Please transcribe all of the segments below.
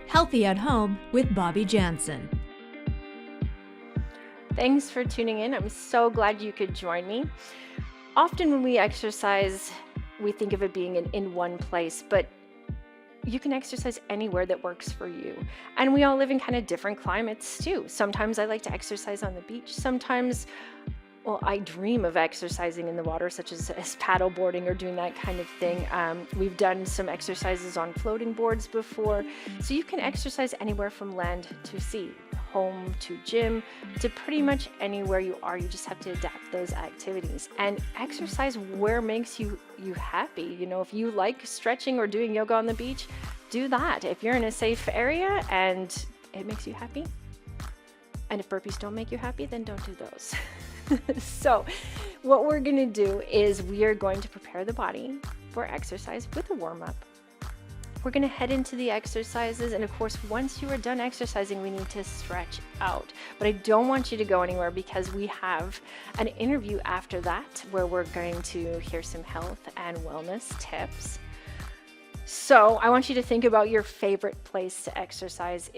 Healthy at Home with Bobbi Janzen. Thanks for tuning in. I'm so glad you could join me. Often when we exercise, we think of it being in one place, but you can exercise anywhere that works for you. And we all live in kind of different climates too. Sometimes I like to exercise on the beach. Sometimes, I dream of exercising in the water, such as paddle boarding or doing that kind of thing. We've done some exercises on floating boards before. So you can exercise anywhere from land to sea, home to gym, to pretty much anywhere you are. You just have to adapt those activities and exercise where makes you happy. You know, if you like stretching or doing yoga on the beach, do that. If you're in a safe area and it makes you happy, and if burpees don't make you happy, then don't do those. So what we're going to do is we are going to prepare the body for exercise with a warm-up. We're going to head into the exercises, and of course, once you are done exercising, we need to stretch out. But I don't want you to go anywhere because we have an interview after that where we're going to hear some health and wellness tips. So I want you to think about your favorite place to exercise.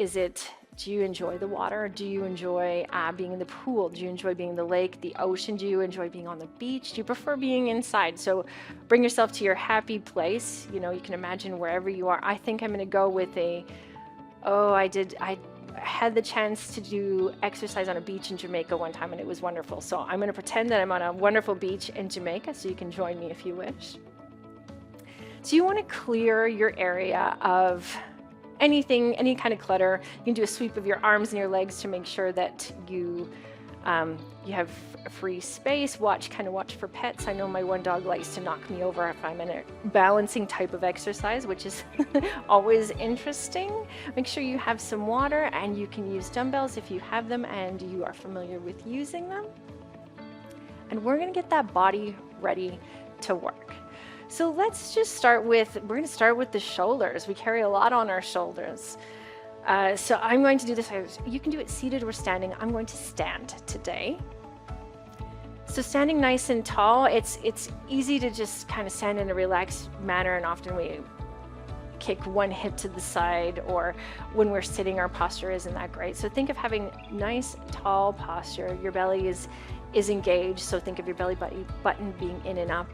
Do you enjoy the water? Do you enjoy being in the pool? Do you enjoy being in the lake, the ocean? Do you enjoy being on the beach? Do you prefer being inside? So bring yourself to your happy place. You know, you can imagine wherever you are. I think I'm going to go with I had the chance to do exercise on a beach in Jamaica one time, and it was wonderful. So I'm going to pretend that I'm on a wonderful beach in Jamaica, so you can join me if you wish. So you want to clear your area of anything, any kind of clutter. You can do a sweep of your arms and your legs to make sure that you have free space. Watch for pets. I know my one dog likes to knock me over if I'm in a balancing type of exercise, which is always interesting. Make sure you have some water, and you can use dumbbells if you have them and you are familiar with using them. And we're going to get that body ready to work. So let's just we're going to start with the shoulders. We carry a lot on our shoulders. So I'm going to do this. You can do it seated or standing. I'm going to stand today. So standing nice and tall, it's easy to just kind of stand in a relaxed manner, and often we kick one hip to the side, or when we're sitting, our posture isn't that great. So think of having nice, tall posture. Your belly is engaged, so think of your belly button being in and up.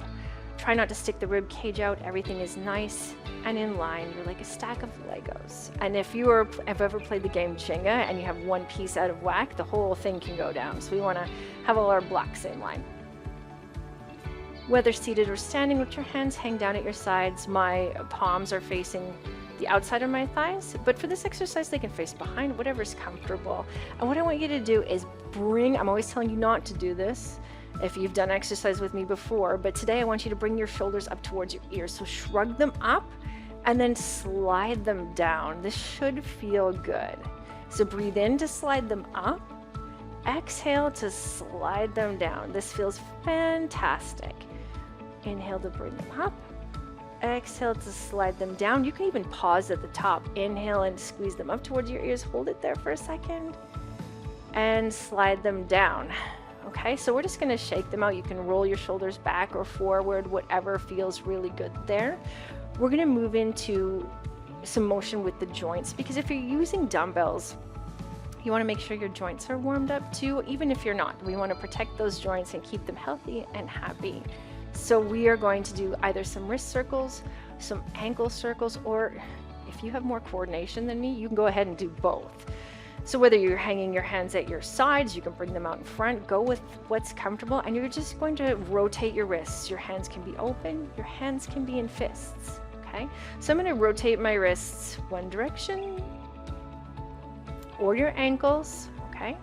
Try not to stick the rib cage out. Everything is nice and in line. You're like a stack of Legos. And if you have ever played the game Jenga and you have one piece out of whack, the whole thing can go down. So we want to have all our blocks in line. Whether seated or standing, let your hands hang down at your sides. My palms are facing the outside of my thighs, but for this exercise, they can face behind, whatever's comfortable. And what I want you to do is I'm always telling you not to do this if you've done exercise with me before, but today I want you to bring your shoulders up towards your ears. So shrug them up and then slide them down. This should feel good. So breathe in to slide them up. Exhale to slide them down. This feels fantastic. Inhale to bring them up. Exhale to slide them down. You can even pause at the top. Inhale and squeeze them up towards your ears. Hold it there for a second and slide them down. Okay, so we're just going to shake them out. You can roll your shoulders back or forward, whatever feels really good there. We're going to move into some motion with the joints, because if you're using dumbbells, you want to make sure your joints are warmed up too, even if you're not. We want to protect those joints and keep them healthy and happy. So we are going to do either some wrist circles, some ankle circles, or if you have more coordination than me, you can go ahead and do both. So whether you're hanging your hands at your sides, you can bring them out in front, go with what's comfortable, and you're just going to rotate your wrists. Your hands can be open, your hands can be in fists, okay? So I'm going to rotate my wrists one direction, or your ankles, okay?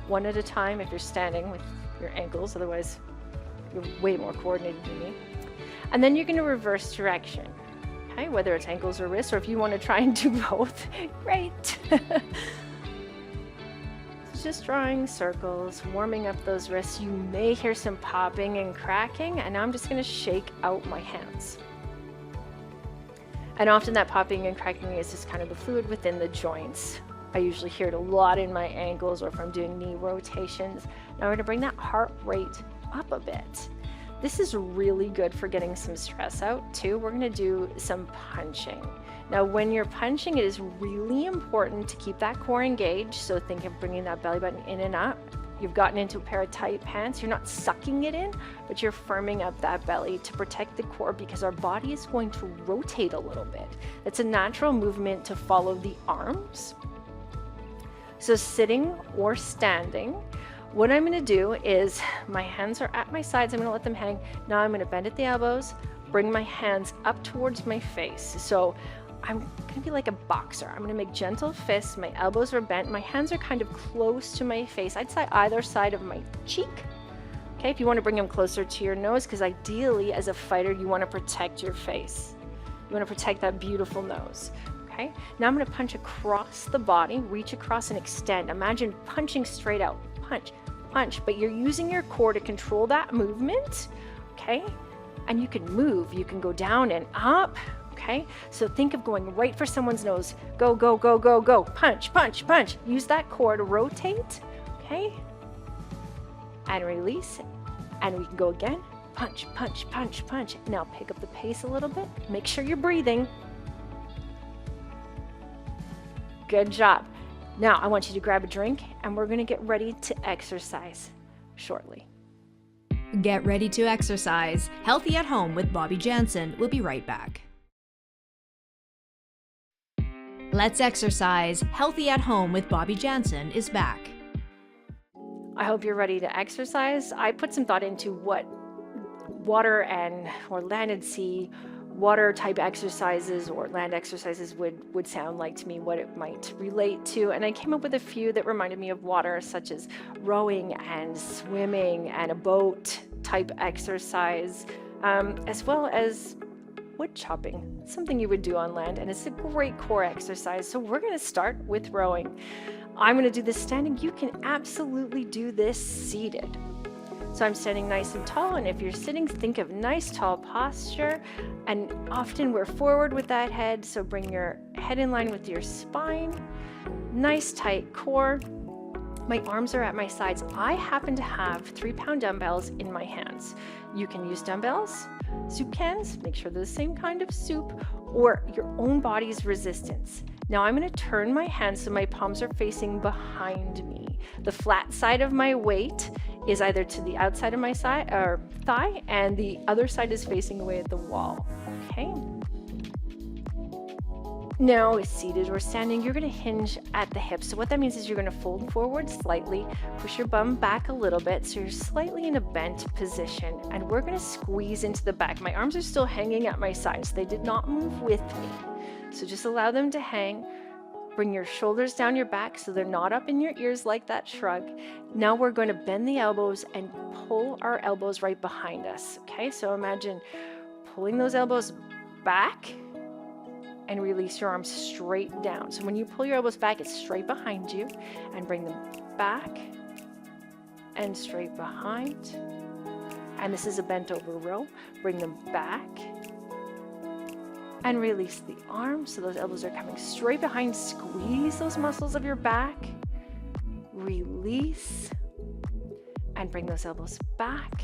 One at a time if you're standing with your ankles, otherwise you're way more coordinated than me. And then you're going to reverse direction, okay? Whether it's ankles or wrists, or if you want to try and do both, great. Just drawing circles, warming up those wrists. You may hear some popping and cracking, and now I'm just going to shake out my hands. And often that popping and cracking is just kind of the fluid within the joints. I usually hear it a lot in my ankles or if I'm doing knee rotations. Now we're going to bring that heart rate up a bit. This is really good for getting some stress out too. We're going to do some punching. Now, when you're punching, it is really important to keep that core engaged. So think of bringing that belly button in and up. You've gotten into a pair of tight pants. You're not sucking it in, but you're firming up that belly to protect the core, because our body is going to rotate a little bit. It's a natural movement to follow the arms. So sitting or standing, what I'm going to do is my hands are at my sides. I'm going to let them hang. Now I'm going to bend at the elbows, bring my hands up towards my face. So I'm going to be like a boxer. I'm going to make gentle fists. My elbows are bent. My hands are kind of close to my face. I'd say either side of my cheek. Okay, if you want to bring them closer to your nose, because ideally as a fighter, you want to protect your face. You want to protect that beautiful nose. Okay, now I'm going to punch across the body, reach across and extend. Imagine punching straight out. Punch, punch, but you're using your core to control that movement. Okay, and you can move. You can go down and up. Okay, so think of going right for someone's nose. Go, go, go, go, go. Punch, punch, punch. Use that core to rotate. Okay, and release. And we can go again. Punch, punch, punch, punch. Now pick up the pace a little bit. Make sure you're breathing. Good job. Now I want you to grab a drink, and we're going to get ready to exercise shortly. Get ready to exercise. Healthy at Home with Bobbi Janzen. We'll be right back. Let's exercise. Healthy at Home with Bobbi Janzen is back. I hope you're ready to exercise. I put some thought into what water or land and sea water type exercises or land exercises would sound like to me, what it might relate to. And I came up with a few that reminded me of water, such as rowing and swimming and a boat type exercise, as well as wood chopping, something you would do on land, and it's a great core exercise. So we're going to start with rowing. I'm going to do this standing. You can absolutely do this seated. So I'm standing nice and tall, and if you're sitting, think of nice tall posture, and often we're forward with that head, so bring your head in line with your spine. Nice tight core. My arms are at my sides. I happen to have 3-pound dumbbells in my hands. You can use dumbbells, soup cans, make sure they're the same kind of soup, or your own body's resistance. Now I'm going to turn my hands so my palms are facing behind me. The flat side of my weight is either to the outside of my side or thigh, and the other side is facing away at the wall. Okay. Now, seated or standing, you're going to hinge at the hips. So what that means is you're going to fold forward slightly, push your bum back a little bit so you're slightly in a bent position, and we're going to squeeze into the back. My arms are still hanging at my sides. They did not move with me. So just allow them to hang. Bring your shoulders down your back so they're not up in your ears like that shrug. Now we're going to bend the elbows and pull our elbows right behind us. Okay, so imagine pulling those elbows back and release your arms straight down. So when you pull your elbows back, it's straight behind you, and bring them back and straight behind. And this is a bent over row. Bring them back and release the arms so those elbows are coming straight behind. Squeeze those muscles of your back. Release and bring those elbows back.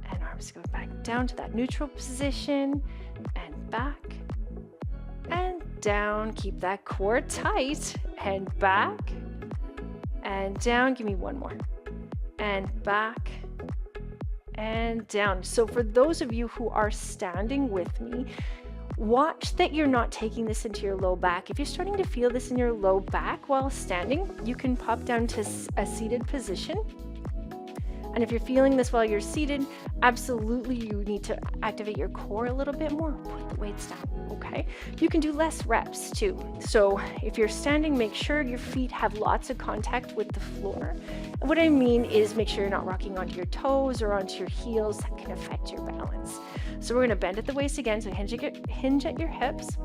And arms go back down to that neutral position, and back and down. Keep that core tight, and back and down. Give me one more. And back and down. So for those of you who are standing with me, watch that you're not taking this into your low back. If you're starting to feel this in your low back while standing, you can pop down to a seated position. And if you're feeling this while you're seated, absolutely you need to activate your core a little bit more. Put the weights down, okay? You can do less reps too. So if you're standing, make sure your feet have lots of contact with the floor. And what I mean is make sure you're not rocking onto your toes or onto your heels. That can affect your balance. So we're gonna bend at the waist again, so hinge at your hips.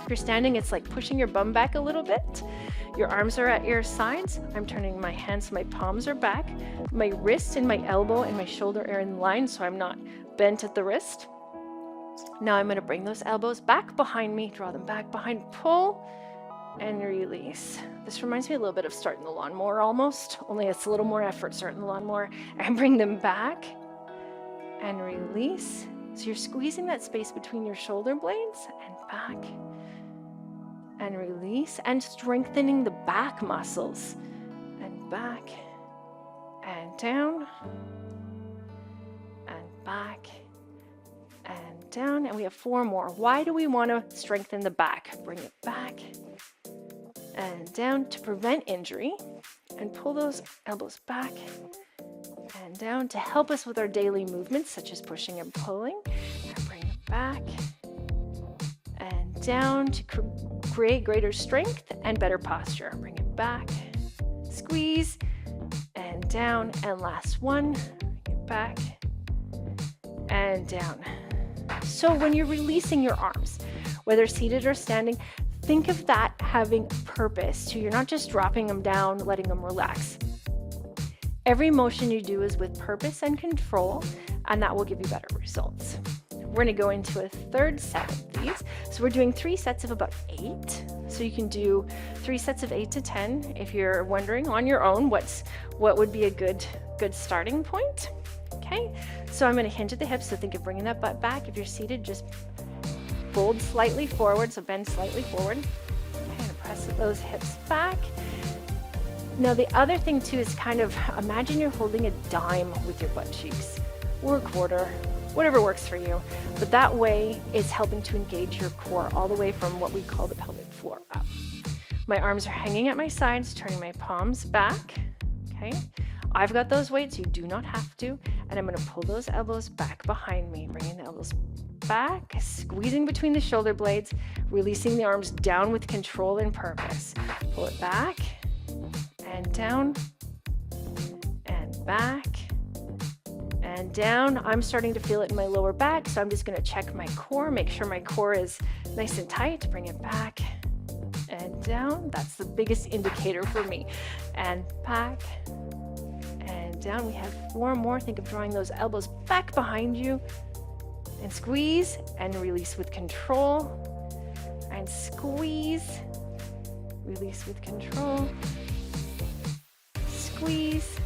If you're standing, it's like pushing your bum back a little bit. Your arms are at your sides. I'm turning my hands, my palms are back. My wrist and my elbow and my shoulder are in line, so I'm not bent at the wrist. Now I'm going to bring those elbows back behind me, draw them back behind, pull and release. This reminds me a little bit of starting the lawnmower almost, only it's a little more effort starting the lawnmower. And bring them back and release So you're squeezing that space between your shoulder blades and back and release, and strengthening the back muscles and back and down and back and down. And we have 4 more. Why do we want to strengthen the back? Bring it back and down to prevent injury, and pull those elbows back and down to help us with our daily movements, such as pushing and pulling. And bring it back and down to create greater strength and better posture. Bring it back, squeeze, and down. And last one, bring it back and down. So when you're releasing your arms, whether seated or standing, think of that having purpose. So you're not just dropping them down, letting them relax. Every motion you do is with purpose and control, and that will give you better results. We're going to go into a third set of these. So we're doing 3 sets of about 8. So you can do 3 sets of 8 to 10 if you're wondering on your own what would be a good starting point. Okay, so I'm going to hinge at the hips, so think of bringing that butt back. If you're seated, just fold slightly forward, so bend slightly forward. Okay, and press those hips back. Now the other thing too is kind of imagine you're holding a dime with your butt cheeks, or a quarter, whatever works for you. But that way it's helping to engage your core all the way from what we call the pelvic floor up. My arms are hanging at my sides, turning my palms back. Okay, I've got those weights, you do not have to. And I'm going to pull those elbows back behind me, bringing the elbows back, squeezing between the shoulder blades, releasing the arms down with control and purpose. Pull it back and down and back and down. I'm starting to feel it in my lower back, so I'm just going to check my core, make sure my core is nice and tight. Bring it back and down. That's the biggest indicator for me. And back and down. We have 4 more. Think of drawing those elbows back behind you, and squeeze and release with control, and squeeze, release with control, squeeze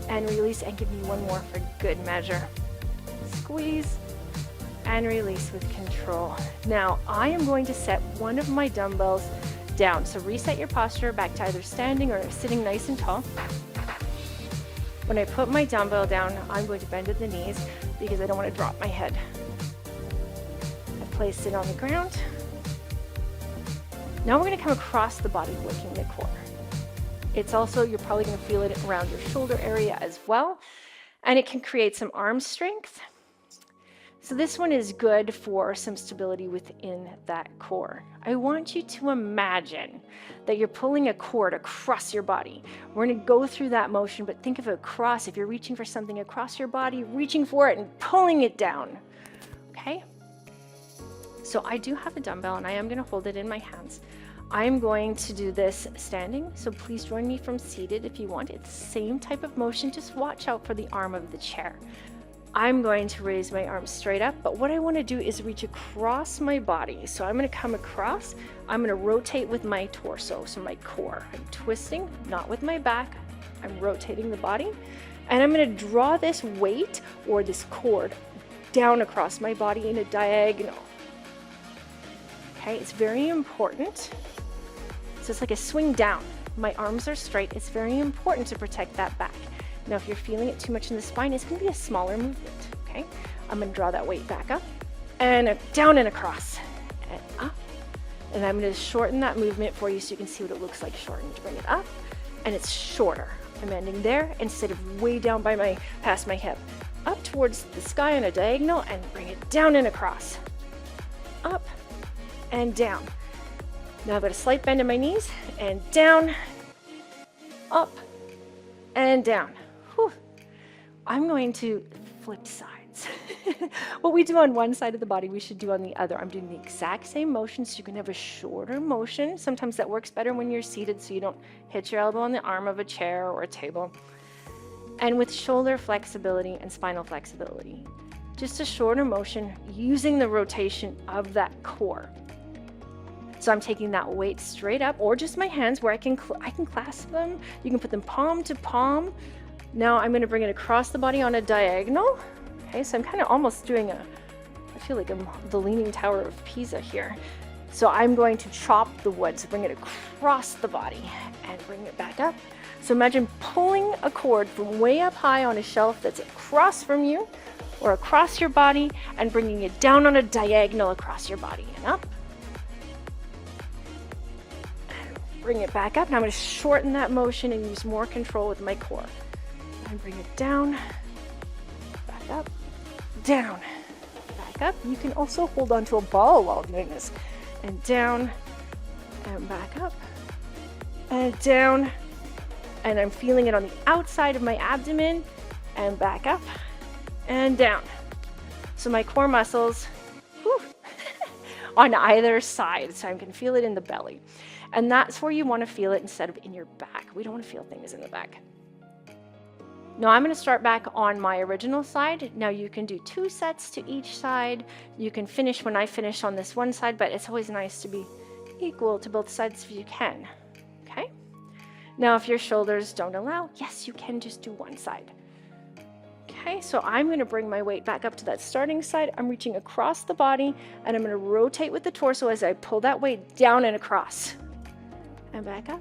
and release, and give me 1 more for good measure. Squeeze and release with control. Now I am going to set one of my dumbbells down, so reset your posture back to either standing or sitting nice and tall. When I put my dumbbell down, I'm going to bend at the knees because I don't want to drop my head. I've placed it on the ground. Now we're going to come across the body, working the core. It's also, you're probably going to feel it around your shoulder area as well, and it can create some arm strength. So this one is good for some stability within that core. I want you to imagine that you're pulling a cord across your body. We're going to go through that motion, but think of it across. If you're reaching for something across your body, reaching for it and pulling it down. Okay? So I do have a dumbbell, and I am going to hold it in my hands. I'm going to do this standing, so please join me from seated if you want. It's the same type of motion, just watch out for the arm of the chair. I'm going to raise my arms straight up, but what I want to do is reach across my body. So I'm going to come across, I'm going to rotate with my torso, so my core. I'm twisting, not with my back, I'm rotating the body, and I'm going to draw this weight or this cord down across my body in a diagonal. Okay, it's very important. So it's like a swing down. My arms are straight. It's very important to protect that back. Now, if you're feeling it too much in the spine, it's going to be a smaller movement, okay? I'm going to draw that weight back up, and down and across, and up. And I'm going to shorten that movement for you so you can see what it looks like shortened. Bring it up, and it's shorter. I'm ending there instead of way down by past my hip. Up towards the sky on a diagonal, and bring it down and across. Up and down. Now I've got a slight bend in my knees, and down, up, and down. Whew. I'm going to flip sides. What we do on one side of the body, we should do on the other. I'm doing the exact same motion, so you can have a shorter motion. Sometimes that works better when you're seated, so you don't hit your elbow on the arm of a chair or a table. And with shoulder flexibility and spinal flexibility, just a shorter motion using the rotation of that core. So I'm taking that weight straight up, or just my hands where I can clasp them. You can put them palm to palm. Now I'm going to bring it across the body on a diagonal. Okay, Okay, so I'm kind of almost doing I feel like I'm the Leaning Tower of Pisa here. So I'm going to chop the wood, so bring it across the body and bring it back up. So imagine pulling a cord from way up high on a shelf that's across from you or across your body and bringing it down on a diagonal across your body and up. And bring it back up. Now I'm going to shorten that motion and use more control with my core. And bring it down, back up, down, back up. You can also hold onto a ball while doing this. And down, and back up, and down. And I'm feeling it on the outside of my abdomen, and back up, and down. So my core muscles, on either side, so I can feel it in the belly. And that's where you want to feel it instead of in your back. We don't want to feel things in the back. Now I'm going to start back on my original side. Now you can do 2 sets to each side. You can finish when I finish on this one side, but it's always nice to be equal to both sides if you can. Okay? Now if your shoulders don't allow, yes, you can just do one side. Okay, so I'm going to bring my weight back up to that starting side. I'm reaching across the body, and I'm going to rotate with the torso as I pull that weight down and across. And back up,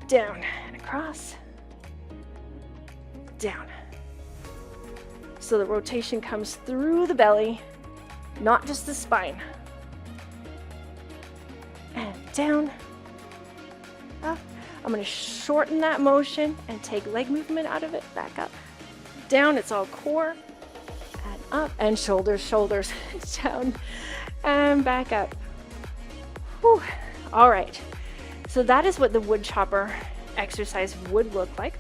down and across, down. So the rotation comes through the belly, not just the spine. And down, up. I'm going to shorten that motion and take leg movement out of it. Back up, down. It's all core, and up, and shoulders, shoulders, down, and back up. Whew. All right. So that is what the wood chopper exercise would look like.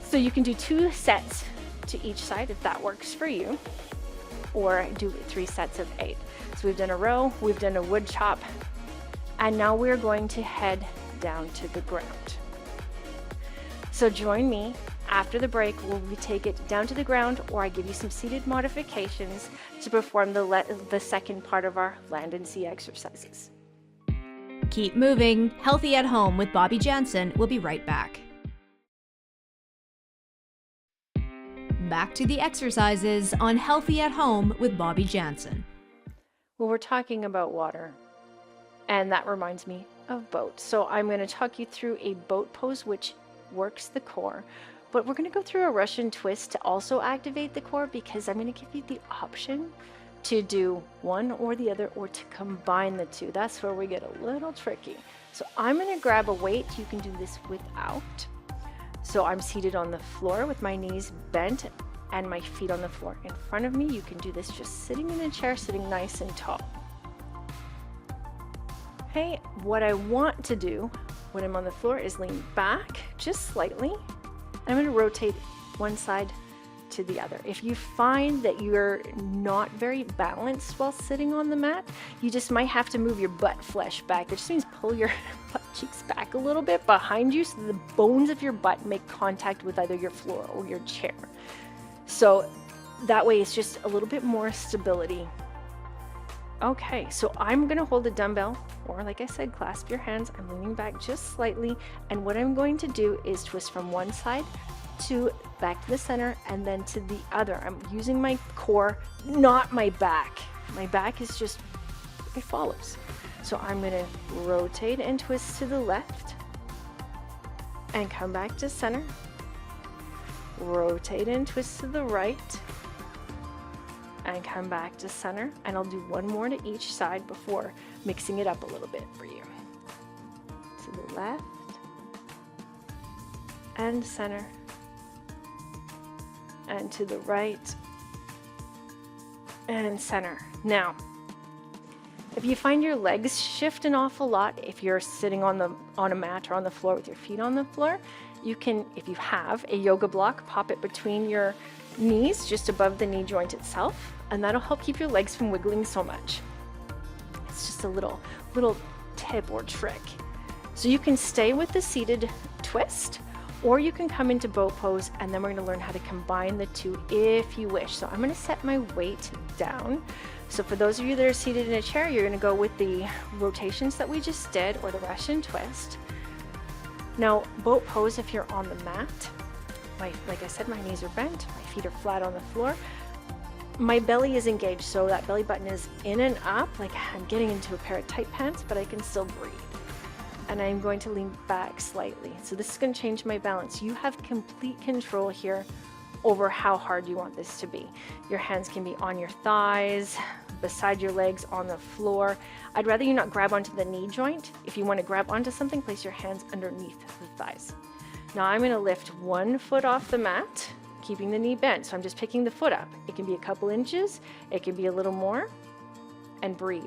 So you can do 2 sets to each side if that works for you, or do 3 sets of 8. So we've done a row, we've done a wood chop, and now we're going to head down to the ground. So join me after the break where we take it down to the ground, or I give you some seated modifications to perform the second part of our land and sea exercises. Keep moving. Healthy at Home with Bobbi Janzen will be right back. Back to the exercises on Healthy at Home with Bobbi Janzen. Well, we're talking about water, and that reminds me of boats. So I'm going to talk you through a boat pose which works the core, but we're going to go through a Russian twist to also activate the core, because I'm going to give you the option to do one or the other, or to combine the 2. That's where we get a little tricky. So I'm going to grab a weight. You can do this without. So I'm seated on the floor with my knees bent and my feet on the floor in front of me. You can do this just sitting in a chair, sitting nice and tall. Okay, what I want to do when I'm on the floor is lean back just slightly. I'm going to rotate one side to the other. If you find that you're not very balanced while sitting on the mat, you just might have to move your butt flesh back. That just means pull your butt cheeks back a little bit behind you so the bones of your butt make contact with either your floor or your chair. So that way it's just a little bit more stability. Okay, so I'm going to hold a dumbbell, or like I said, clasp your hands. I'm leaning back just slightly, and what I'm going to do is twist from one side to back to the center, and then to the other. I'm using my core, not my back. My back is just, it follows. So I'm going to rotate and twist to the left and come back to center. Rotate and twist to the right and come back to center. And I'll do one more to each side before mixing it up a little bit for you. To the left and center, and to the right and center. Now, if you find your legs shift an awful lot, if you're sitting on a mat or on the floor with your feet on the floor, you can, if you have a yoga block, pop it between your knees, just above the knee joint itself, and that'll help keep your legs from wiggling so much. It's just a little tip or trick. So you can stay with the seated twist, or you can come into boat pose, and then we're going to learn how to combine the 2 if you wish. So I'm going to set my weight down. So for those of you that are seated in a chair, you're going to go with the rotations that we just did, or the Russian twist. Now, boat pose, if you're on the mat, like I said, my knees are bent, my feet are flat on the floor. My belly is engaged, so that belly button is in and up, like I'm getting into a pair of tight pants, but I can still breathe. And I'm going to lean back slightly. So this is going to change my balance. You have complete control here over how hard you want this to be. Your hands can be on your thighs, beside your legs, on the floor. I'd rather you not grab onto the knee joint. If you want to grab onto something, place your hands underneath the thighs. Now I'm going to lift one foot off the mat, keeping the knee bent. So I'm just picking the foot up. It can be a couple inches, it can be a little more, and breathe.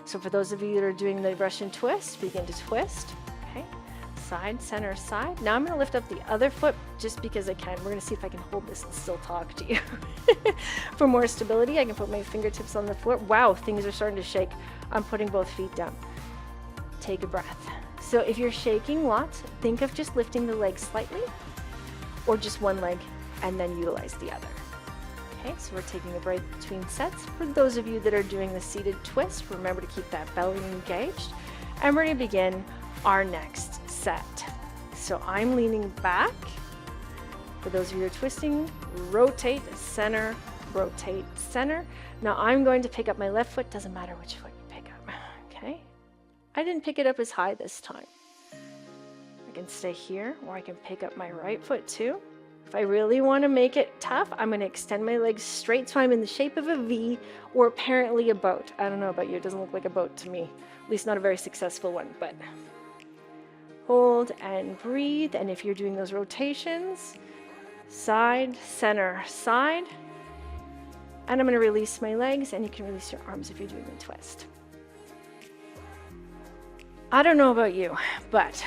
So for those of you that are doing the Russian twist, begin to twist. Okay, side, center, side. Now I'm going to lift up the other foot just because I can. We're going to see if I can hold this and still talk to you. For more stability, I can put my fingertips on the floor. Wow, things are starting to shake. I'm putting both feet down. Take a breath. So if you're shaking lots, think of just lifting the leg slightly, or just one leg and then utilize the other. Okay, so we're taking a break between sets. For those of you that are doing the seated twist, remember to keep that belly engaged. And we're going to begin our next set. So I'm leaning back. For those of you that are twisting, rotate, center, rotate, center. Now I'm going to pick up my left foot, doesn't matter which foot you pick up. Okay, I didn't pick it up as high this time. I can stay here, or I can pick up my right foot too. If I really want to make it tough, I'm going to extend my legs straight so I'm in the shape of a V, or apparently a boat. I don't know about you, it doesn't look like a boat to me. At least not a very successful one, but hold and breathe. And if you're doing those rotations, side, center, side. And I'm going to release my legs, and you can release your arms if you're doing the twist. I don't know about you, but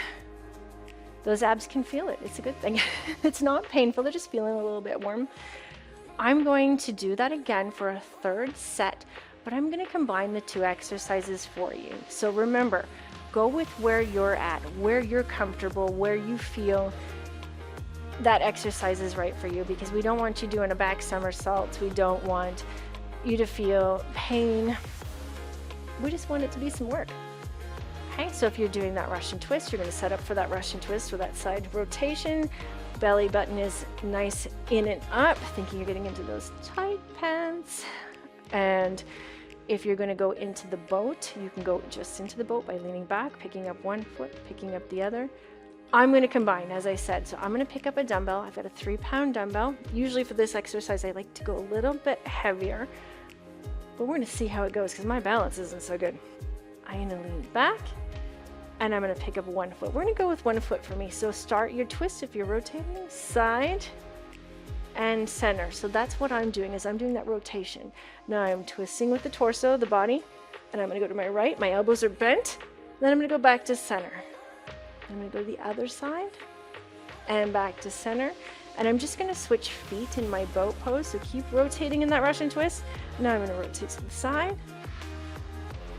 those abs can feel it. It's a good thing. It's not painful. They're just feeling a little bit warm. I'm going to do that again for a third set, but I'm going to combine the two exercises for you. So remember, go with where you're at, where you're comfortable, where you feel that exercise is right for you, because we don't want you doing a back somersault. We don't want you to feel pain. We just want it to be some work. Okay, so if you're doing that Russian twist, you're going to set up for that Russian twist with that side rotation. Belly button is nice in and up, thinking you're getting into those tight pants. And if you're going to go into the boat, you can go just into the boat by leaning back, picking up one foot, picking up the other. I'm going to combine, as I said. So I'm going to pick up a dumbbell. I've got a 3-pound dumbbell. Usually for this exercise, I like to go a little bit heavier, but we're going to see how it goes because my balance isn't so good. I'm going to lean back, and I'm going to pick up one foot. We're going to go with one foot for me. So start your twist if you're rotating, side and center. So that's what I'm doing, is I'm doing that rotation. Now I'm twisting with the torso, the body, and I'm going to go to my right. My elbows are bent. Then I'm going to go back to center. I'm going to go to the other side and back to center. And I'm just going to switch feet in my boat pose. So keep rotating in that Russian twist. Now I'm going to rotate to the side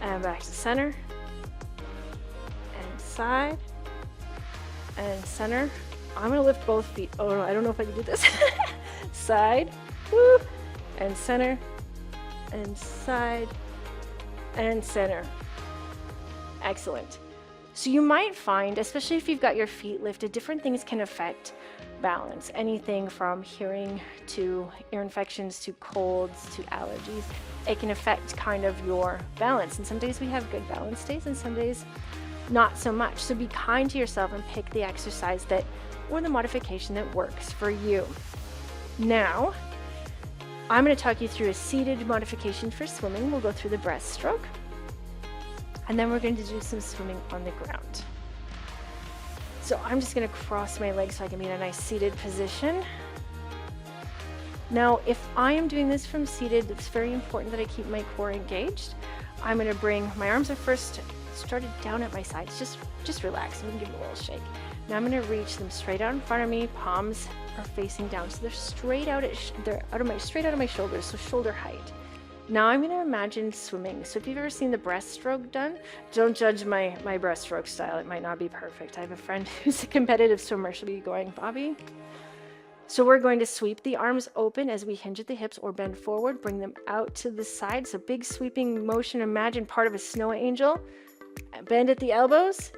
and back to center and side and center. I'm going to lift both feet. Oh no, I don't know if I can do this. Side, woo, and center and side and center. Excellent. So you might find, especially if you've got your feet lifted, different things can affect balance. Anything from hearing to ear infections to colds to allergies. It can affect kind of your balance. And some days we have good balance days and some days not so much. So be kind to yourself and pick the exercise that, or the modification that works for you. Now, I'm going to talk you through a seated modification for swimming. We'll go through the breaststroke. And then we're going to do some swimming on the ground. So I'm just going to cross my legs so I can be in a nice seated position. Now, if I am doing this from seated, it's very important that I keep my core engaged. I'm going to bring, my arms are first started down at my sides. Just relax. I'm going to give them a little shake. Now I'm going to reach them straight out in front of me. Palms are facing down. So they're straight out of my shoulders, so shoulder height. Now I'm going to imagine swimming. So if you've ever seen the breaststroke done, don't judge my breaststroke style. It might not be perfect. I have a friend who's a competitive swimmer. She'll be going, Bobbi. So we're going to sweep the arms open as we hinge at the hips or bend forward, bring them out to the side. So big sweeping motion. Imagine part of a snow angel. Bend at the elbows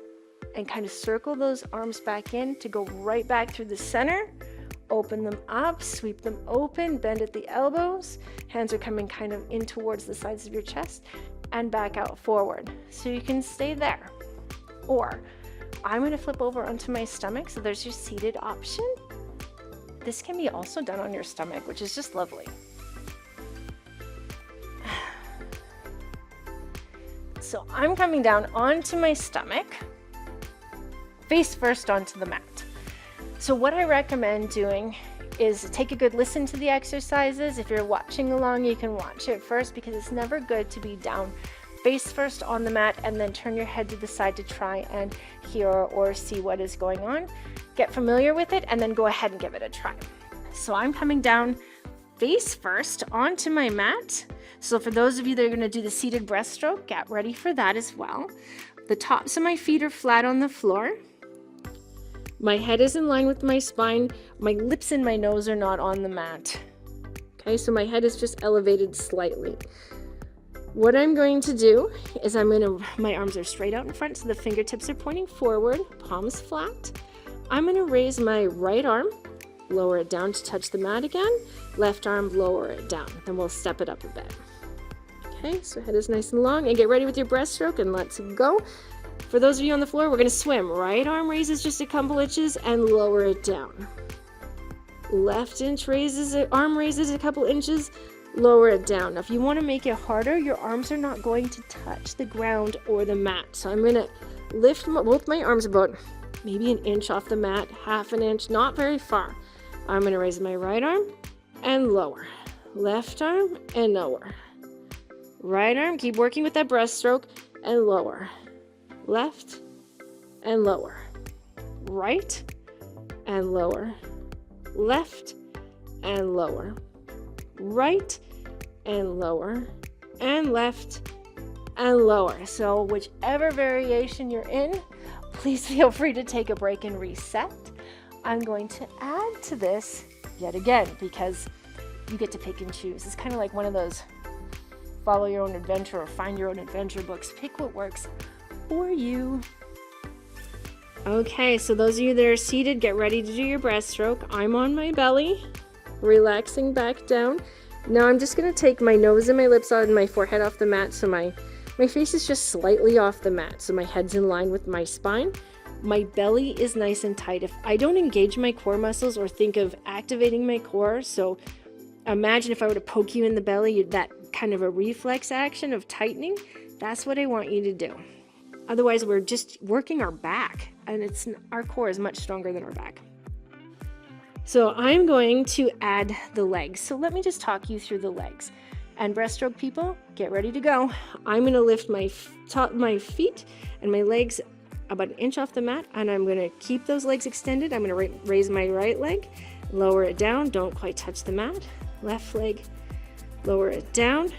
and kind of circle those arms back in to go right back through the center open them up, sweep them open, bend at the elbows. Hands are coming kind of in towards the sides of your chest and back out forward. So you can stay there. Or I'm going to flip over onto my stomach. So there's your seated option. This can be also done on your stomach, which is just lovely. So I'm coming down onto my stomach, face first onto the mat. So what I recommend doing is take a good listen to the exercises. If you're watching along, you can watch it first, because it's never good to be down face first on the mat and then turn your head to the side to try and hear or see what is going on. Get familiar with it and then go ahead and give it a try. So I'm coming down face first onto my mat. So for those of you that are going to do the seated breaststroke, get ready for that as well. The tops of my feet are flat on the floor. My head is in line with my spine. My lips and my nose are not on the mat. Okay, so my head is just elevated slightly. What I'm going to do is my arms are straight out in front, so the fingertips are pointing forward, palms flat. I'm going to raise my right arm, lower it down to touch the mat again. Left arm, lower it down. Then we'll step it up a bit. Okay, so head is nice and long, and get ready with your breaststroke, and let's go. For those of you on the floor, we're going to swim. Right arm raises just a couple inches and lower it down. Left arm raises a couple inches, lower it down. Now, if you want to make it harder, your arms are not going to touch the ground or the mat. So I'm going to lift both my arms about maybe an inch off the mat, half an inch, not very far. I'm going to raise my right arm and lower. Left arm and lower. Right arm, keep working with that breaststroke, and lower. Left and lower. Right and lower. Left and lower. Right and lower. And left and lower. So whichever variation you're in, please feel free to take a break and reset. I'm going to add to this yet again, because you get to pick and choose. It's kind of like one of those follow your own adventure or find your own adventure books. Pick what works for you. Okay, so those of you that are seated, get ready to do your breaststroke. I'm on my belly, relaxing back down. Now I'm just going to take my nose and my lips out and my forehead off the mat, so my face is just slightly off the mat, so my head's in line with my spine. My belly is nice and tight. If I don't engage my core muscles or think of activating my core, so imagine if I were to poke you in the belly, that kind of a reflex action of tightening, that's what I want you to do. Otherwise, we're just working our back, and our core is much stronger than our back. So I'm going to add the legs. So let me just talk you through the legs. And breaststroke people, get ready to go. I'm going to lift my feet and my legs about an inch off the mat, and I'm going to keep those legs extended. I'm going to raise my right leg, lower it down, don't quite touch the mat. Left leg, lower it down.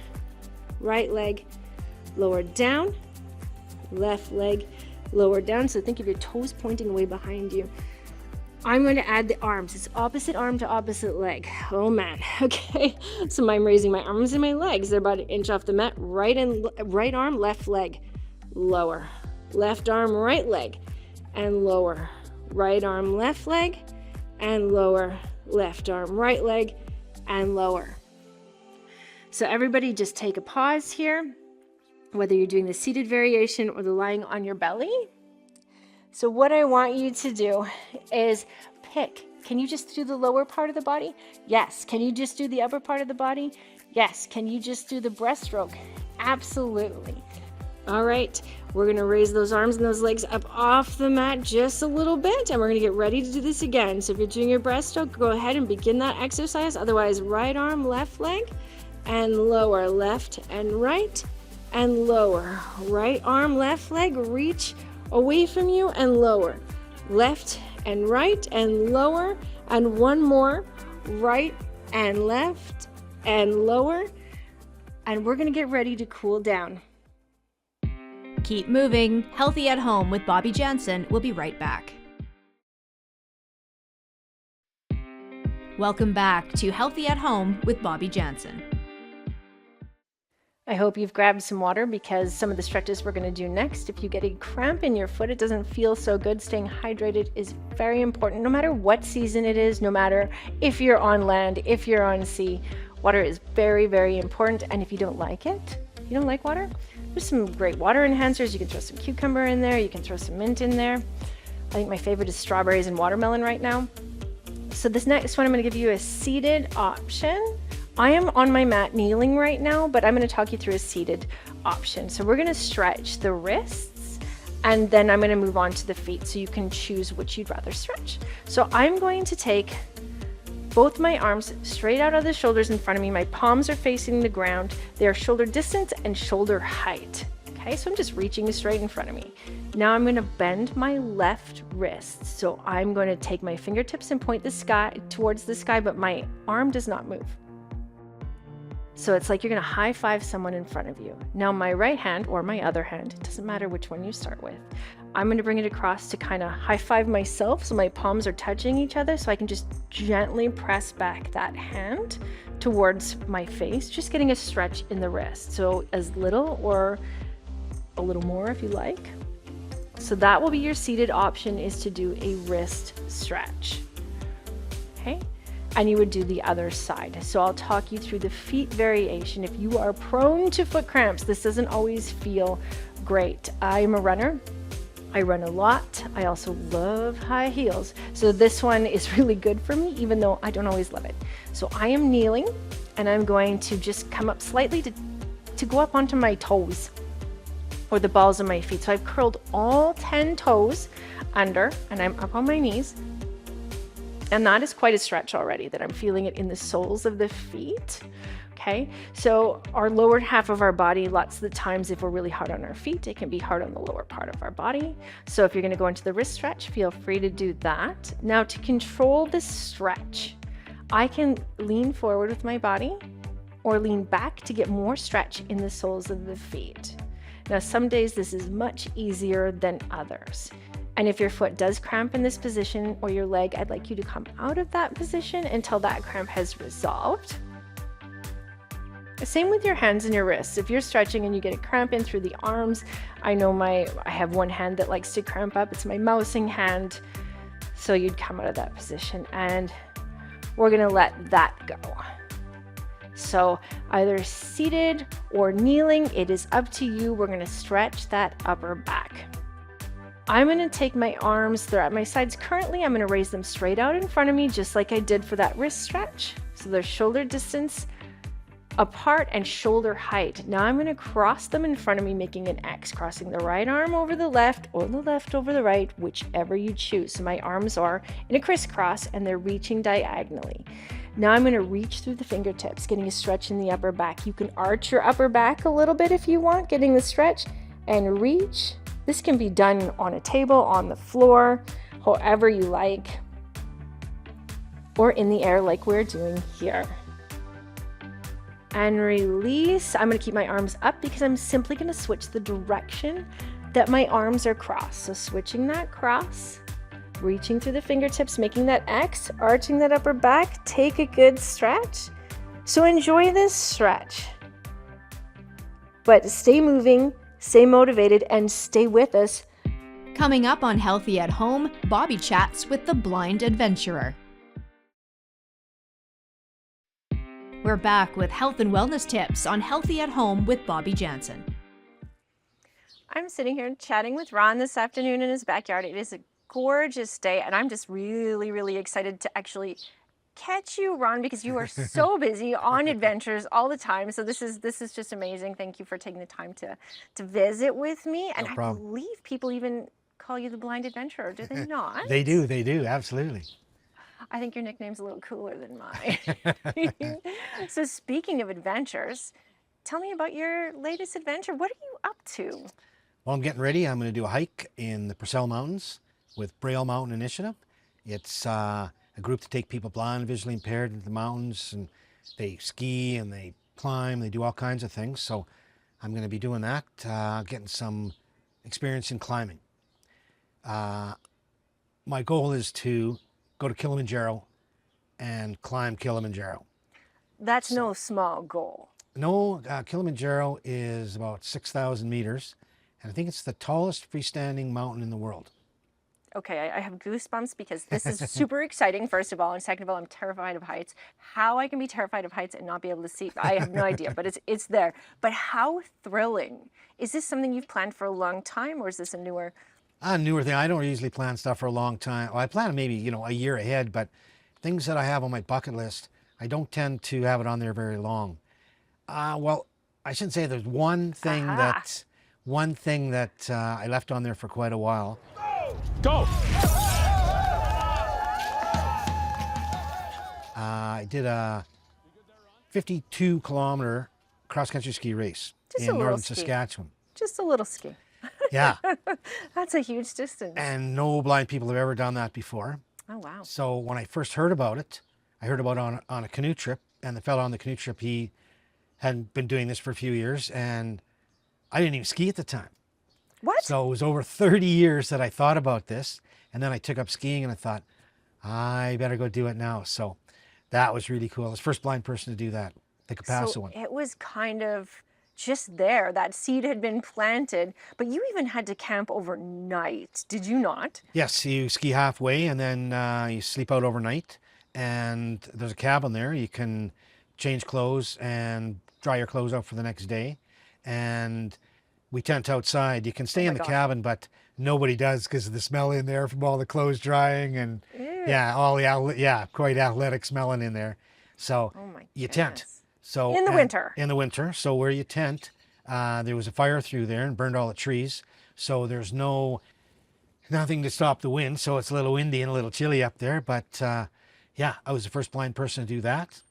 Right leg, lower down. Left leg, lower down. So think of your toes pointing away behind you. I'm going to add the arms. It's opposite arm to opposite leg. Oh man. Okay. So I'm raising my arms and my legs. They're about an inch off the mat. Right arm, left leg, lower. Left arm, right leg, and lower. Right arm, left leg, and lower. Left arm, right leg, and lower. So everybody just take a pause here, whether you're doing the seated variation or the lying on your belly. So what I want you to do is pick. Can you just do the lower part of the body? Yes. Can you just do the upper part of the body? Yes. Can you just do the breaststroke? Absolutely. All right. We're going to raise those arms and those legs up off the mat just a little bit, and we're going to get ready to do this again. So if you're doing your breaststroke, go ahead and begin that exercise. Otherwise, right arm, left leg, and lower. Left and right, and lower. Right arm, left leg, reach away from you and lower. Left and right and lower, and one more. Right and left and lower, and we're going to get ready to cool down. Keep moving. Healthy at Home with Bobbi Janzen. We'll be right back. Welcome back to Healthy at Home with Bobbi Janzen. I hope you've grabbed some water because some of the stretches we're going to do next, if you get a cramp in your foot, it doesn't feel so good. Staying hydrated is very important, no matter what season it is, no matter if you're on land, if you're on sea. Water is very, very important. And if you don't like it, you don't like water, there's some great water enhancers. You can throw some cucumber in there. You can throw some mint in there. I think my favorite is strawberries and watermelon right now. So this next one, I'm going to give you a seated option. I am on my mat kneeling right now, but I'm going to talk you through a seated option. So we're going to stretch the wrists and then I'm going to move on to the feet so you can choose which you'd rather stretch. So I'm going to take both my arms straight out of the shoulders in front of me. My palms are facing the ground. They are shoulder distance and shoulder height. Okay, so I'm just reaching straight in front of me. Now I'm going to bend my left wrist. So I'm going to take my fingertips and point the sky towards the sky, but my arm does not move. So it's like you're going to high five someone in front of you. Now my right hand or my other hand, it doesn't matter which one you start with, I'm going to bring it across to kind of high five myself. So my palms are touching each other so I can just gently press back that hand towards my face, just getting a stretch in the wrist. So as little or a little more if you like. So that will be your seated option, is to do a wrist stretch. Okay. And you would do the other side. So I'll talk you through the feet variation. If you are prone to foot cramps, this doesn't always feel great. I'm a runner. I run a lot. I also love high heels. So this one is really good for me, even though I don't always love it. So I am kneeling and I'm going to just come up slightly to go up onto my toes or the balls of my feet. So I've curled all 10 toes under and I'm up on my knees. And that is quite a stretch already, that I'm feeling it in the soles of the feet. Okay, so our lower half of our body, lots of the times if we're really hard on our feet, it can be hard on the lower part of our body. So if you're going to go into the wrist stretch, feel free to do that. Now to control the stretch, I can lean forward with my body or lean back to get more stretch in the soles of the feet. Now some days this is much easier than others. And if your foot does cramp in this position or your leg, I'd like you to come out of that position until that cramp has resolved. Same with your hands and your wrists. If you're stretching and you get a cramp in through the arms, I know I have one hand that likes to cramp up. It's my mousing hand. So you'd come out of that position and we're going to let that go. So either seated or kneeling, it is up to you. We're going to stretch that upper back. I'm going to take my arms, they're at my sides currently, I'm going to raise them straight out in front of me just like I did for that wrist stretch. So they're shoulder distance apart and shoulder height. Now I'm going to cross them in front of me, making an X, crossing the right arm over the left or the left over the right, whichever you choose. So my arms are in a crisscross and they're reaching diagonally. Now I'm going to reach through the fingertips, getting a stretch in the upper back. You can arch your upper back a little bit if you want, getting the stretch and reach. This can be done on a table, on the floor, however you like, or in the air like we're doing here. And release. I'm going to keep my arms up because I'm simply going to switch the direction that my arms are crossed. So switching that cross, reaching through the fingertips, making that X, arching that upper back, take a good stretch. So enjoy this stretch, but stay moving, stay motivated, and stay with us. Coming up on Healthy at Home, Bobbi chats with the blind adventurer. We're back with health and wellness tips on Healthy at Home with Bobbi Janzen. I'm sitting here chatting with Ron this afternoon in his backyard. It is a gorgeous day, and I'm just really, really excited to actually catch you, Ron, because you are so busy on adventures all the time. So this is just amazing. Thank you for taking the time to visit with me. And No I problem. believe people even call you the Blind Adventurer, do they not? They do, absolutely. I think your nickname's a little cooler than mine. So speaking of adventures, tell me about your latest adventure. What are you up to? Well, I'm getting ready. I'm going to do a hike in the Purcell Mountains with Braille Mountain Initiative. It's a group to take people blind and visually impaired into the mountains, and they ski and they climb, they do all kinds of things. So I'm going to be doing that, getting some experience in climbing. My goal is to go to Kilimanjaro and climb Kilimanjaro. That's no small goal. No, Kilimanjaro is about 6,000 meters, and I think it's the tallest freestanding mountain in the world. Okay, I have goosebumps because this is super exciting, first of all, and second of all, I'm terrified of heights. How I can be terrified of heights and not be able to see, I have no idea, but it's there. But how thrilling. Is this something you've planned for a long time, or is this a newer? A newer thing. I don't usually plan stuff for a long time. Well, I plan maybe, you know, a year ahead, but things that I have on my bucket list, I don't tend to have it on there very long. Well, I shouldn't say there's one thing that I left on there for quite a while. Go! I did a 52-kilometer cross-country ski race Just a in little northern ski. Saskatchewan. Just a little ski. Yeah, That's a huge distance. and no blind people have ever done that before. Oh, wow. So when I first heard about it, I heard about it on a canoe trip, and the fellow on the canoe trip, he hadn't been doing this for a few years, and I didn't even ski at the time. What? So it was over 30 years that I thought about this, and then I took up skiing, and I thought, I better go do it now. So that was really cool. I was the first blind person to do that, the Capasso So one. it was kind of just there. That seed had been planted, but you even had to camp overnight, did you not? Yes, you ski halfway, and then you sleep out overnight, and there's a cabin there. You can change clothes and dry your clothes out for the next day. And we tent outside. You can stay in the gosh. cabin, but nobody does because of the smell in there from all the clothes drying and Ew. quite athletic smelling in there. So Oh my you tent. goodness. So In the winter. In the winter. So where you tent, there was a fire through there and burned all the trees. So there's nothing to stop the wind. So it's a little windy and a little chilly up there. But yeah, I was the first blind person to do that.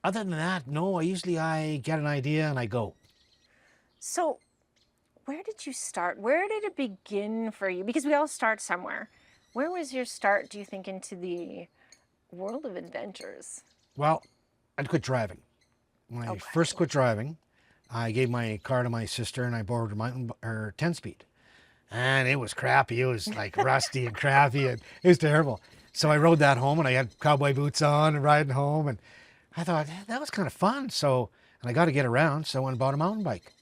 Other than that, no, I get an idea and I go. So where did you start? Where did it begin for you? Because we all start somewhere. Where was your start, do you think, into the world of adventures? Well, I quit driving. When I first quit driving, I gave my car to my sister and I borrowed her 10-speed. And it was crappy. It was like rusty and crappy and it was terrible. So I rode that home and I had cowboy boots on and riding home and I thought that was kind of fun. So, and I got to get around. So I went and bought a mountain bike.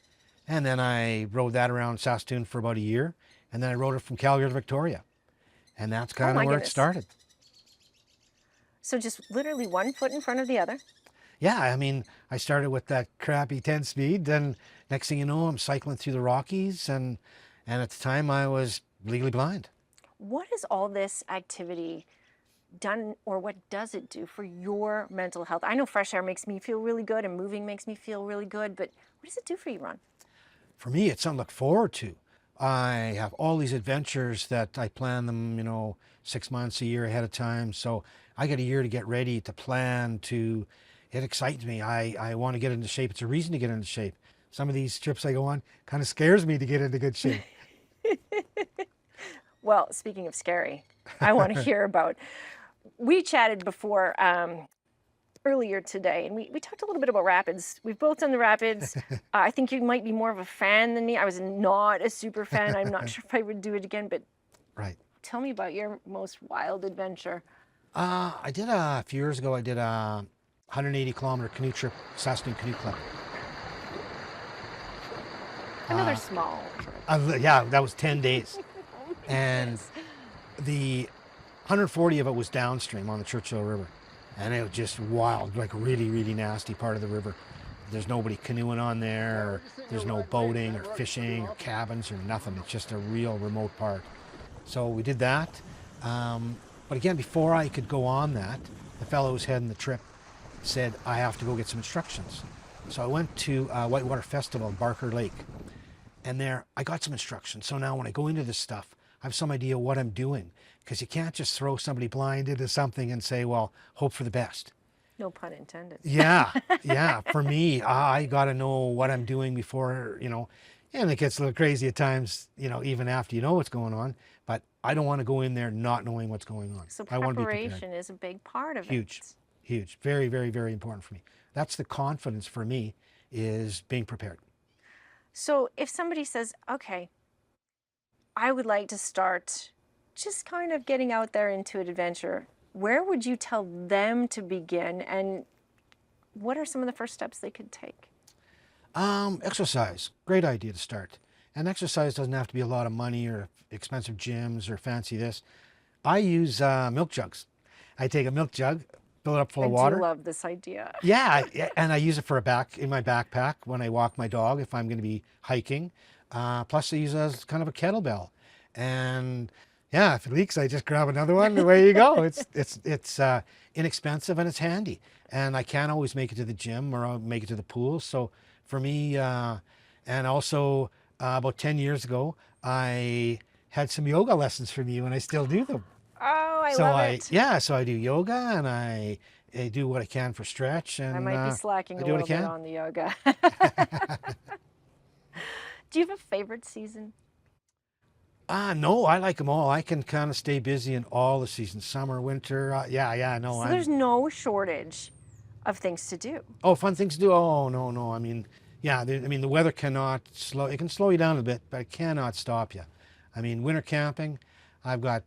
And then I rode that around Saskatoon for about a year. And then I rode it from Calgary to Victoria. And that's kind of my where it goodness. started. So just literally one foot in front of the other. Yeah, I mean, I started with that crappy 10-speed. Then next thing you know, I'm cycling through the Rockies. And at the time I was legally blind. What has all this activity done, or what does it do for your mental health? I know fresh air makes me feel really good and moving makes me feel really good, but what does it do for you, Ron? For me, it's something to look forward to. I have all these adventures that I plan them, 6 months, a year ahead of time. So I get a year to get ready, to plan, it excites me. I want to get into shape. It's a reason to get into shape. Some of these trips I go on kind of scares me to get into good shape. Well, speaking of scary, I want to hear about, we chatted before earlier today, and we talked a little bit about rapids. We've both done the rapids. I think you might be more of a fan than me. I was not a super fan. I'm not sure if I would do it again, but Right. tell me about your most wild adventure. I did a few years ago, I did a 180-kilometer canoe trip, Saskatoon Canoe Club. Another small trip. Yeah, that was 10 days. Oh my And goodness. the 140 of it was downstream on the Churchill River. And it was just wild, like really, really nasty part of the river. There's nobody canoeing on there, or there's no boating or fishing or cabins or nothing. It's just a real remote part. So we did that. But again, before I could go on that, the fellow who's heading the trip said, I have to go get some instructions. So I went to Whitewater Festival in Barker Lake. And there I got some instructions. So now when I go into this stuff, I have some idea what I'm doing. Because you can't just throw somebody blind into something and say, well, hope for the best. No pun intended. Yeah, yeah. For me, I got to know what I'm doing before, and it gets a little crazy at times, even after you know what's going on. But I don't want to go in there not knowing what's going on. So I want to be prepared. preparation is a big part of Huge, it. huge. Very, very, very important for me. That's the confidence for me, is being prepared. So if somebody says, okay, I would like to start just kind of getting out there into an adventure, where would you tell them to begin? And what are some of the first steps they could take? Exercise, great idea to start. And exercise doesn't have to be a lot of money or expensive gyms or fancy this. I use milk jugs. I take a milk jug, fill it up full of water. I do love this idea. Yeah, and I use it for in my backpack when I walk my dog if I'm going to be hiking. Plus I use it as kind of a kettlebell. And yeah, if it leaks, I just grab another one. Away you go. It's inexpensive and it's handy. And I can't always make it to the gym or I'll make it to the pool. So for me, and also about 10 years ago, I had some yoga lessons from you, and I still do them. Oh, I love it. Yeah, so I do yoga and I do what I can for stretch. And I might be slacking a little bit on the yoga. Do you have a favorite season? No, I like them all. I can kind of stay busy in all the seasons, summer, winter. No. So there's no shortage of things to do. Oh, fun things to do? Oh, no. I mean, yeah, the weather cannot it can slow you down a bit, but it cannot stop you. I mean, winter camping, I've got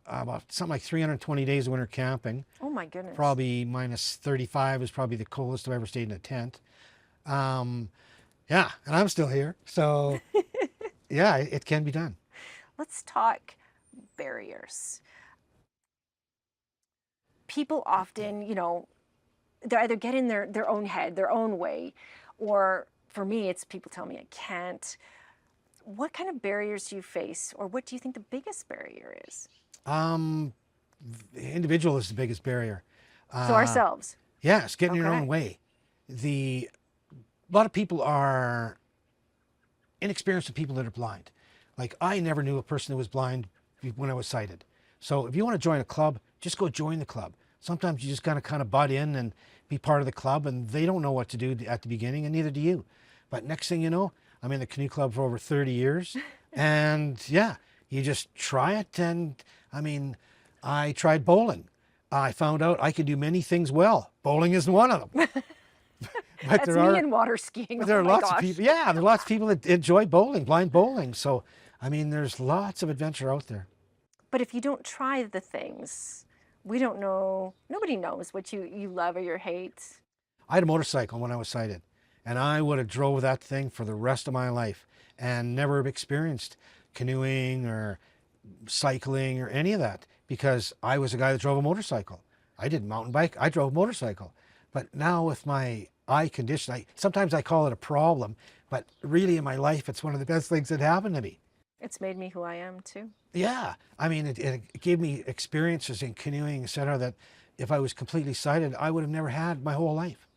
about something like 320 days of winter camping. Oh my goodness. Probably minus 35 is probably the coldest I've ever stayed in a tent. Yeah, and I'm still here. So yeah, it can be done. Let's talk barriers. People often, they either get in their own head, their own way, or for me, it's people tell me I can't. What kind of barriers do you face, or what do you think the biggest barrier is? The individual is the biggest barrier. So ourselves. Yes, getting in your own way. A lot of people are inexperienced with people that are blind. Like, I never knew a person who was blind when I was sighted. So if you want to join a club, just go join the club. Sometimes you just gotta kind of butt in and be part of the club, and they don't know what to do at the beginning, and neither do you. But next thing you know, I'm in the canoe club for over 30 years. And yeah, you just try it. And I mean, I tried bowling. I found out I could do many things well. Bowling isn't one of them. That's me in water skiing. But there are lots of people. Yeah, there are lots of people that enjoy bowling, blind bowling. So, I mean, there's lots of adventure out there. But if you don't try the things, we don't know. Nobody knows what you love or you hate. I had a motorcycle when I was sighted, and I would have drove that thing for the rest of my life and never have experienced canoeing or cycling or any of that, because I was a guy that drove a motorcycle. I didn't mountain bike, I drove a motorcycle. But now with my eye condition, sometimes I call it a problem, but really in my life, it's one of the best things that happened to me. It's made me who I am too. Yeah, I mean, it gave me experiences in canoeing, etc., that if I was completely sighted, I would have never had my whole life.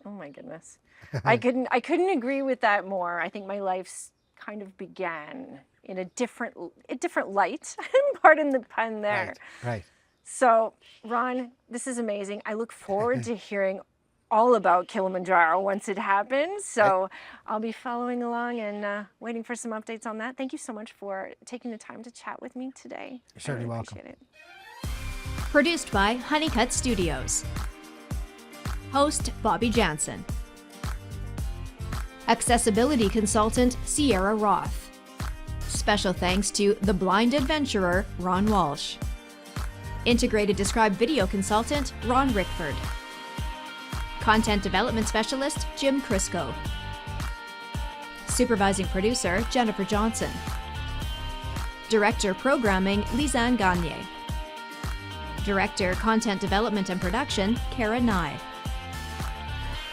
Oh my goodness. I couldn't agree with that more. I think my life's kind of began in a different light. Pardon the pun there. Right. So, Ron, this is amazing. I look forward to hearing all about Kilimanjaro once it happens. So I'll be following along and waiting for some updates on that. Thank you so much for taking the time to chat with me today. You're certainly welcome. Appreciate it. Produced by Honeycut Studios. Host Bobbi Janzen. Accessibility consultant Sierra Roth. Special thanks to the blind adventurer Ron Walsh. Integrated Described Video Consultant Ron Rickford. Content Development Specialist Jim Crisco. Supervising Producer Jennifer Johnson. Director Programming Lisanne Gagne. Director Content Development and Production Kara Nye.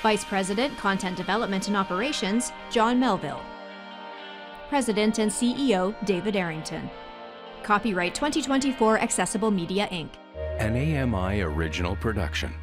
Vice President Content Development and Operations John Melville. President and CEO David Arrington. Copyright 2024 Accessible Media Inc. An AMI original production.